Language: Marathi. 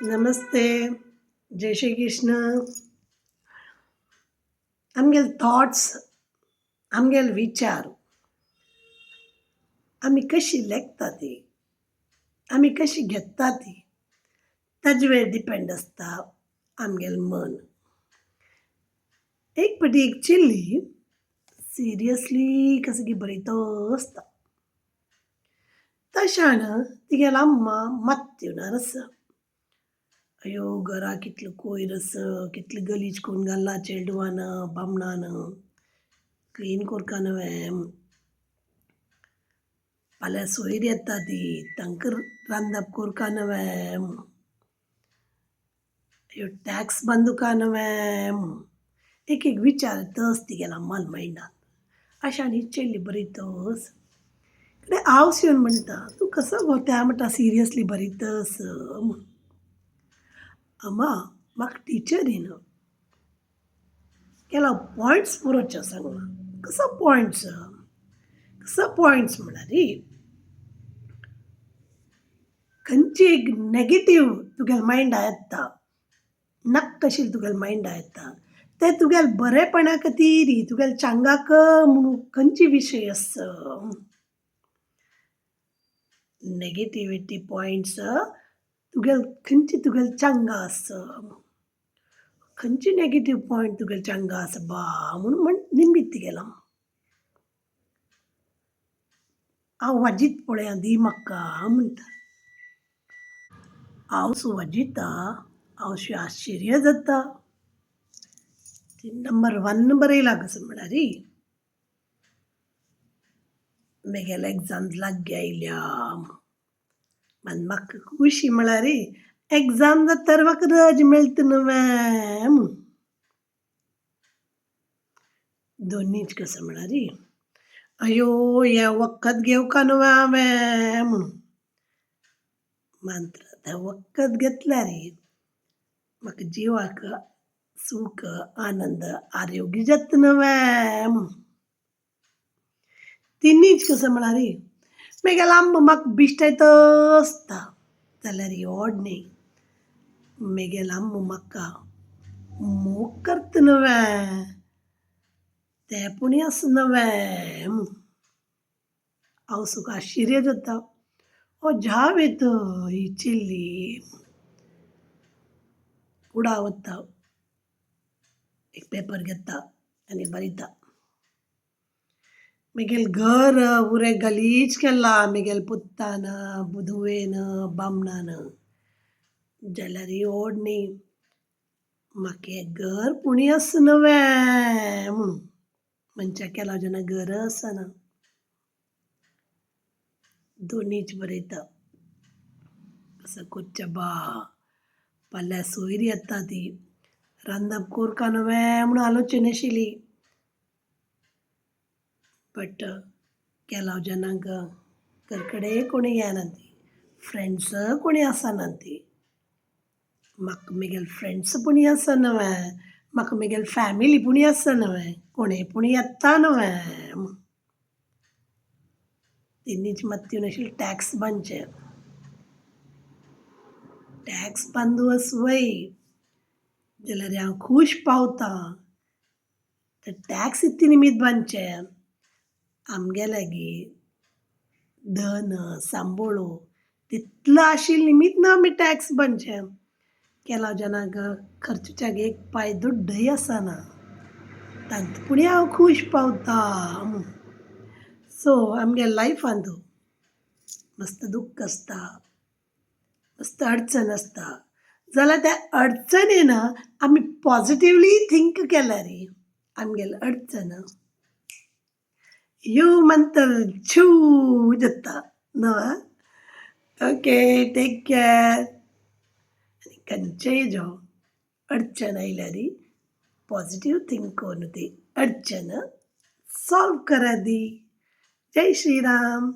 नमस्ते. जय श्री कृष्ण. आमगेले थॉट्स, आमगेले विचार आमी कशी लेखता ती, आमी कशी घेता ती, ताजे वयर डिपेंड आसता आमगेलें मन. एक पाटी एक चिल्ली सिरियसली कसगी बरयता आसता. तशान तिगेली अम्मा मत्त येवनार आसा. अयो घरा कितलो कोयर आसा, कितली गलीज करून घाला चेडवान बामणान, क्लीन कोरका न्हय. फाल्यां सोयर येता ती, तांकां रांदप कोरका न्हय. ह्यो टॅक्स बांदूका न्हय. एक एक विचार येताच तिगेल्या अम्माल मायंडान. अशान ही चेडली बरयतास. कडेन आवस येवन म्हणटा, "तूं कसो गो त्या म्हणटा सिरियसली बरयतास म्हूण." "अम्मा, म्हाका टिचरीन केलो पॉयंट्स बरोवचे सांगला." "कसो पॉयंट्स? कसो पॉयंट्स म्हळ्यार खंयची एक नॅगेटीव तुगेल्या मायंडा येता, नाका आशिल्ली तुगेल्या मायंडा येता, ते तुगेल्या बरेपणा खातीर, तुगेल्या चांगाक म्हणून खंयची विशय आसा? नेगेटिव्हिटी पॉयंट्स खंयची तुगेली चांगा आसा? खंयची नेगेटीव पॉयंट तुगेली चांगा आसा बा म्हणून निंबीत तिगेलो. हांव वाजीत पळया दी म्हाका म्हणटा. हांव वाजिता, हांव अशें आश्चर्य जाता. ती नंबर 1 बरयला कसो म्हळ्यार म्हगेले एग्जाम्स लागीं आयल्या. आनी म्हाका खुशी म्हळ्यार एग्जाम जातार म्हाका रज मेळटा न्हय म्हूण. दोनीच कसो म्हळ्यार अयो हें वखद घेवका न्हय हांवें म्हणून. मात्र तें वखद घेतल्यार म्हाका जिवाक सूख, आनंद, आरोग्य जाता न्हय म्हणून. तिनीच कसो म्हळ्यार म्हगेलो अम्मा म्हाका बिश्टायता आसता जाल्यार व्हड न्ही. म्हगेलो अम्मा म्हाका मोग करता न्हय, तेंपूणी आसा न्हय म्हूण. हांव सुद्दां आश्चर्य जाता. अजाप येता ही चिल्ली. कुडा वता, एक पेपर घेता आनी बरयता. म्हगेलें घर उरें गलीज केलां म्हगेल्या पुतान, धुवेन, बामणान. जाल्यार व्हड न्ही. म्हाका हें घर पुणी आसा न्हय म्हणून. मनशाक केलो जेन्ना घर आसना. दोनीच बरयता. कसो करचें बा. फाल्यां सोयर येता ती. रांदप कोरका न्हय म्हणून आलोचन आशिल्ली. बट केलो जेन्ना घरा कडेन कोणी येना ती. फ्रेंड्स कोणी आसना ती. म्हाका म्हगेले फ्रेंड्स पुणी आसा न्हय. म्हाका म्हगेली फॅमिली पुणी आसा न्हय. कोणें पुणी येता न्हय म्हूण. तिनीच मत्त येवन आशिल्ली टॅक्स बांदचे. टॅक्स बांदूस वय जाल्यार हांव खूश पावतां. ते टॅक्स इत्ती निमीत बांदचे. आमगे लागीं धन सांबाळूं तितलो आशिल्लो निमीत न्हय आमी टॅक्स बांदचे. केलो जेन्ना खर्चाक एक पाय दुड्डय आसना. तांत पुणी हांव खूश पावतां म्हूण. सो आमगे लायफांत मस्त दूख आसता, मस्त अडचण आसता. जाल्यार त्या अडचणीन आमी पॉझिटिव्हली थिंक केल्यार आमगेली अडचण यू म्हणतर छू जाता न्हय. Okay, take care. आनी खंयचेय जावं अडचण आयल्यार पॉझिटिव्ह थिंक करून ती अडचण सॉल्व करा दी. जय श्रीराम.